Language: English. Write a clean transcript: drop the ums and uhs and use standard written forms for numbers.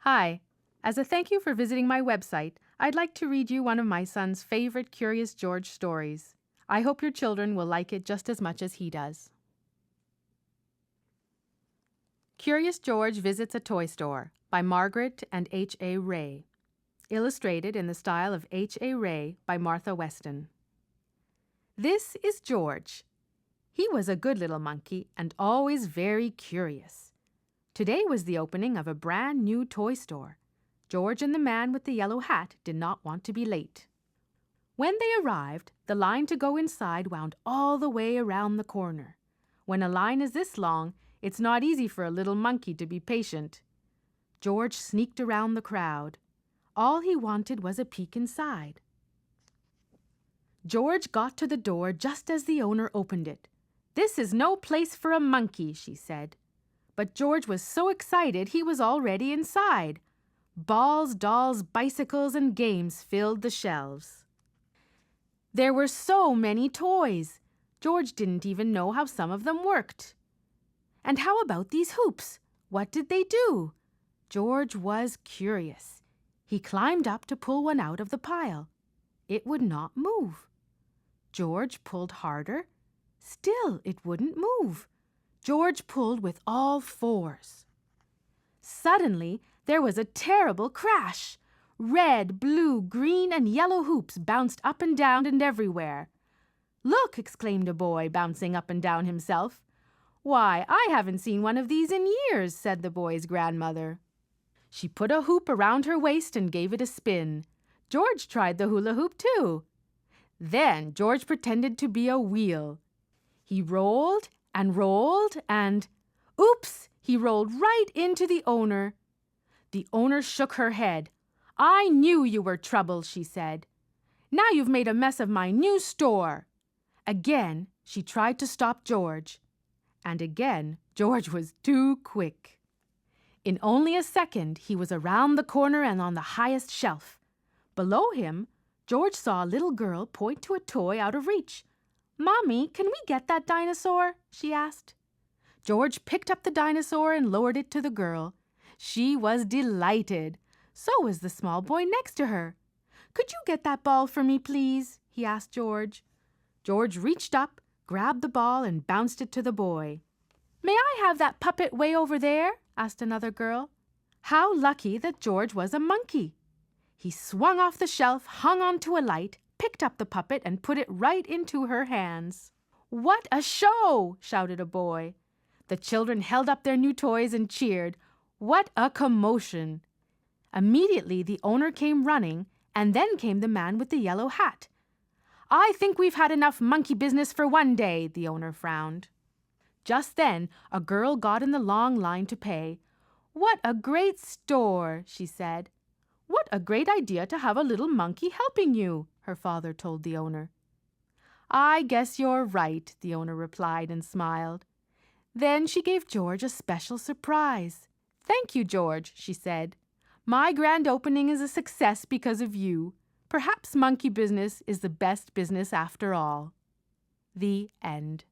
Hi. As a thank you for visiting my website, I'd like to read you one of my son's favorite Curious George stories. I hope your children will like it just as much as he does. Curious George Visits a Toy Store by Margaret and H.A. Ray. Illustrated in the style of H.A. Ray by Martha Weston. This is George. He was a good little monkey and always very curious. Today was the opening of a brand new toy store. George and the man with the yellow hat did not want to be late. When they arrived, the line to go inside wound all the way around the corner. When a line is this long, it's not easy for a little monkey to be patient. George sneaked around the crowd. All he wanted was a peek inside. George got to the door just as the owner opened it. "This is no place for a monkey," she said. But George was so excited he was already inside. Balls, dolls, bicycles, and games filled the shelves. There were so many toys. George didn't even know how some of them worked. And how about these hoops? What did they do? George was curious. He climbed up to pull one out of the pile. It would not move. George pulled harder. Still, it wouldn't move. George pulled with all fours. Suddenly, there was a terrible crash. Red, blue, green, and yellow hoops bounced up and down and everywhere. "Look!" exclaimed a boy, bouncing up and down himself. "Why, I haven't seen one of these in years," said the boy's grandmother. She put a hoop around her waist and gave it a spin. George tried the hula hoop too. Then George pretended to be a wheel. He rolled and rolled and, oops, he rolled right into the owner. The owner shook her head. "I knew you were trouble," she said. "Now you've made a mess of my new store." Again, she tried to stop George. And again, George was too quick. In only a second, he was around the corner and on the highest shelf. Below him, George saw a little girl point to a toy out of reach. "Mommy, can we get that dinosaur?" she asked. George picked up the dinosaur and lowered it to the girl. She was delighted. So was the small boy next to her. "Could you get that ball for me, please?" he asked George. George reached up, grabbed the ball, and bounced it to the boy. "May I have that puppet way over there?" asked another girl. How lucky that George was a monkey! He swung off the shelf, hung onto a light, picked up the puppet, and put it right into her hands. "What a show!" shouted a boy. The children held up their new toys and cheered. What a commotion! Immediately the owner came running, and then came the man with the yellow hat. "I think we've had enough monkey business for one day," the owner frowned. Just then a girl got in the long line to pay. "What a great store!" she said. "What a great idea to have a little monkey helping you," her father told the owner. "I guess you're right," the owner replied and smiled. Then she gave George a special surprise. "Thank you, George," she said. "My grand opening is a success because of you. Perhaps monkey business is the best business after all." The end.